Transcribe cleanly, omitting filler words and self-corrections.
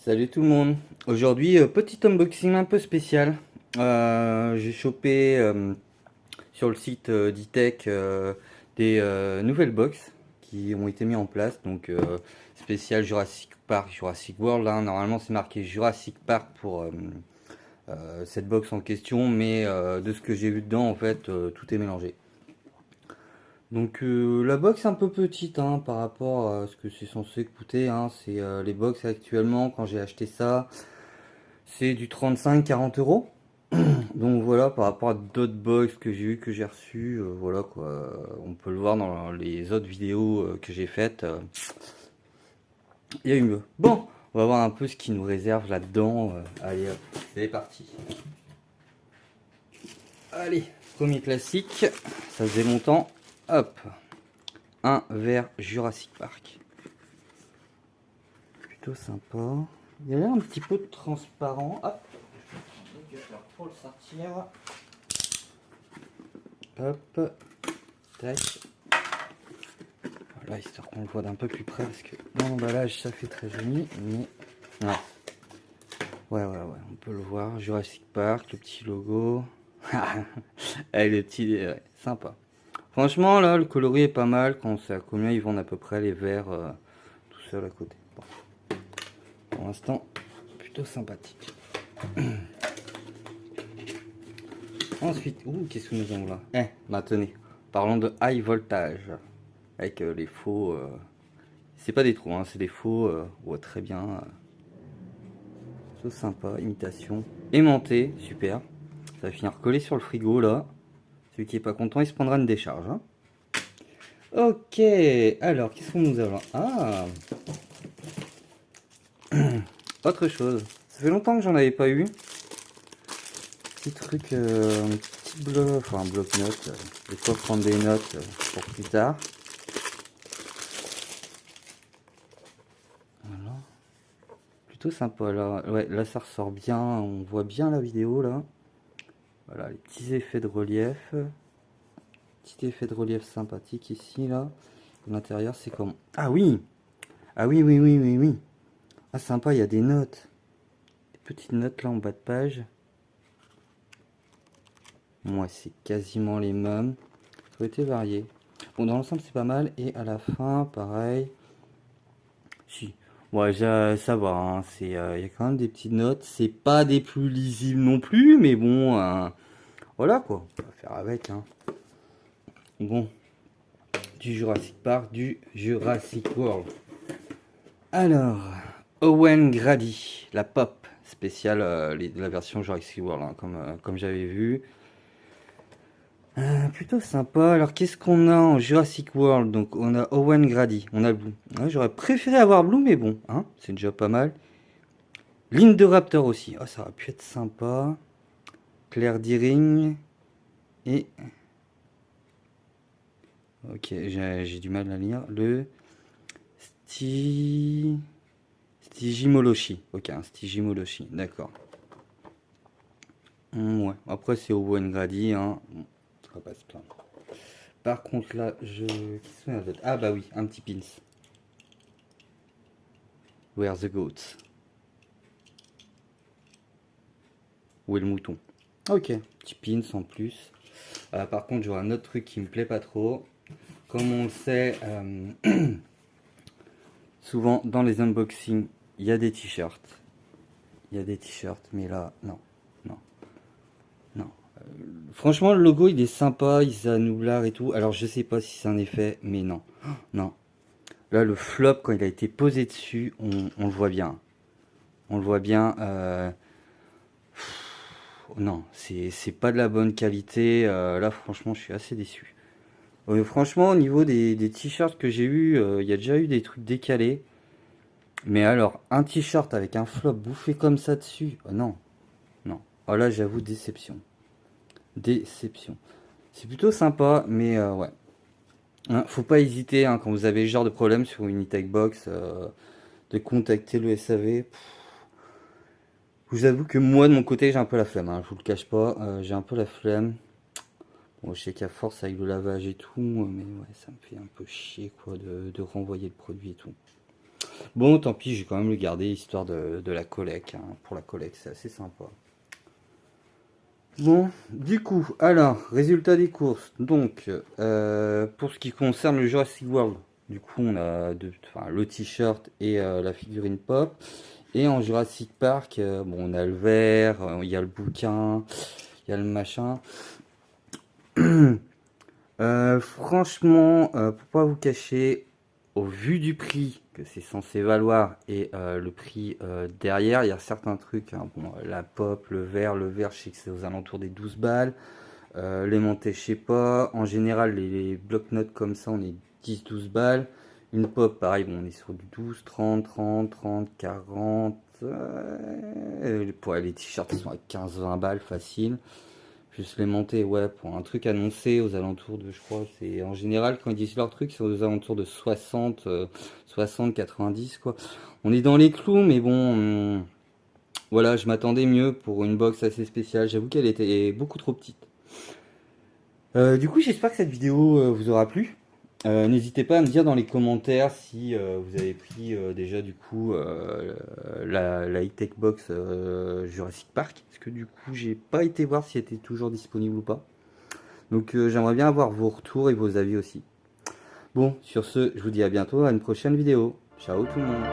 Salut tout le monde. Aujourd'hui, petit unboxing un peu spécial. J'ai chopé sur le site d'e-tech des nouvelles box qui ont été mis en place. Donc spécial Jurassic Park, Jurassic World, hein. Normalement c'est marqué Jurassic Park pour cette box en question, mais de ce que j'ai vu dedans, en fait, tout est mélangé. Donc la box est un peu petite, hein, par rapport à ce que c'est censé coûter, hein. C'est les box actuellement, quand j'ai acheté ça, c'est du 35-40 euros. Donc voilà, par rapport à d'autres box que j'ai eu, que j'ai reçu, voilà quoi. On peut le voir dans les autres vidéos que j'ai faites. Il y a eu mieux. Bon, on va voir un peu ce qui nous réserve là-dedans. Allez, hop, c'est parti. Allez, premier classique. Ça faisait longtemps. Hop, un verre Jurassic Park. Plutôt sympa. Il a l'air un petit peu transparent. Hop, pour le sortir. Hop, tac. Voilà, histoire qu'on le voit d'un peu plus près, parce que dans l'emballage ça fait très joli, mais ouais, on peut le voir. Jurassic Park, le petit logo. Allez, le petit, ouais, sympa. Franchement, là, le coloris est pas mal. Quand on sait à combien ils vendent à peu près les verres tout seul à côté. Bon. Pour l'instant, plutôt sympathique. Ensuite, qu'est-ce que nous avons là? Bah tenez, parlons de high voltage. Avec les faux. C'est pas des trous, hein, c'est des faux. Ouais, très bien. C'est sympa, imitation. Aimanté, super. Ça va finir collé sur le frigo là. Celui qui est pas content, il se prendra une décharge, hein. Ok, alors qu'est-ce qu'on nous a là? Ah, autre chose. Ça fait longtemps que j'en avais pas eu. Petit truc, un petit bloc, enfin un bloc-notes. Des fois prendre des notes pour plus tard. Voilà. Plutôt sympa là. Ouais, là ça ressort bien. On voit bien la vidéo là. Voilà, les petits effets de relief. Petit effet de relief sympathique ici là. L'intérieur c'est comme... Ah oui. Ah oui, oui. Ah sympa, il y a des notes. Des petites notes là en bas de page. Moi c'est quasiment les mêmes. Ça a été varié. Bon, dans l'ensemble c'est pas mal. Et à la fin, pareil. Si. Ouais, ça va, hein. Il y a quand même des petites notes. C'est pas des plus lisibles non plus, mais bon, voilà quoi. On va faire avec, hein. Bon, du Jurassic Park, du Jurassic World. Alors, Owen Grady, la pop spéciale, la version Jurassic World, hein, comme j'avais vu. Plutôt sympa. Alors, qu'est-ce qu'on a en Jurassic World? Donc, on a Owen Grady, on a Blue. Ouais, j'aurais préféré avoir Blue, mais bon, hein, c'est déjà pas mal. Ligne de Raptor aussi. Oh, ça aurait pu être sympa. Claire Deering. Et... Ok, j'ai du mal à lire. Le Stygimolochi. Ok, un Stygimolochi, d'accord. Ouais, après c'est Owen Grady, hein. Bon, ça va pas se plaindre. Par contre là, qu'est-ce qu'on a d'autre? Ah bah oui, un petit pins. Where the goats? Où est le mouton? Ok, petit pins en plus. Par contre, j'aurai un autre truc qui me plaît pas trop. Comme on le sait, souvent dans les unboxings, il y a des t-shirts. Il y a des t-shirts, mais là, non. Franchement, le logo, il est sympa, il s'anouvre et tout. Alors, je sais pas si c'est un effet, mais non. Non. Là, le flop, quand il a été posé dessus, on le voit bien. On le voit bien. Non, c'est pas de la bonne qualité. Là, franchement, je suis assez déçu. Franchement, au niveau des t-shirts que j'ai eu, il y a déjà eu des trucs décalés. Mais alors, un t-shirt avec un flop bouffé comme ça dessus, oh non. Non. Oh là, j'avoue, déception. Déception. C'est plutôt sympa, mais ouais. Hein, faut pas hésiter, hein, quand vous avez ce genre de problème sur une e-tech box, de contacter le SAV. Je vous avoue que moi, de mon côté, j'ai un peu la flemme, hein, je vous le cache pas. J'ai un peu la flemme. Bon, je sais qu'à force avec le lavage et tout, mais ouais, ça me fait un peu chier quoi de renvoyer le produit et tout. Bon, tant pis, j'ai quand même le garder histoire de la collecte, hein. Pour la collecte, c'est assez sympa. Bon, du coup, alors, résultat des courses. Donc, pour ce qui concerne le Jurassic World, du coup, on a enfin, le t-shirt et la figurine pop. Et en Jurassic Park, bon, on a le verre, il y a le bouquin, il y a le machin. Franchement, pour pas vous cacher, au vu du prix que c'est censé valoir et le prix derrière, il y a certains trucs, hein. Bon, la pop, le verre, je sais que c'est aux alentours des 12 balles. Les montées, je sais pas. En général, les blocs-notes comme ça, on est 10-12 balles. Une pop, pareil, bon, on est sur du 12, 30, 30, 30, 40. Pour les t-shirts, ils sont à 15-20 balles facile. Juste les montées, ouais, pour un truc annoncé aux alentours de, je crois, c'est en général, quand ils disent leur truc, c'est aux alentours de 60, 60, 90, quoi. On est dans les clous, mais bon, voilà, je m'attendais mieux pour une box assez spéciale. J'avoue qu'elle était beaucoup trop petite. Du coup, j'espère que cette vidéo vous aura plu. N'hésitez pas à me dire dans les commentaires si vous avez pris déjà du coup la high-tech box Jurassic Park. Parce que du coup, j'ai pas été voir si elle était toujours disponible ou pas. Donc j'aimerais bien avoir vos retours et vos avis aussi. Bon, sur ce, je vous dis à bientôt à une prochaine vidéo. Ciao tout le monde.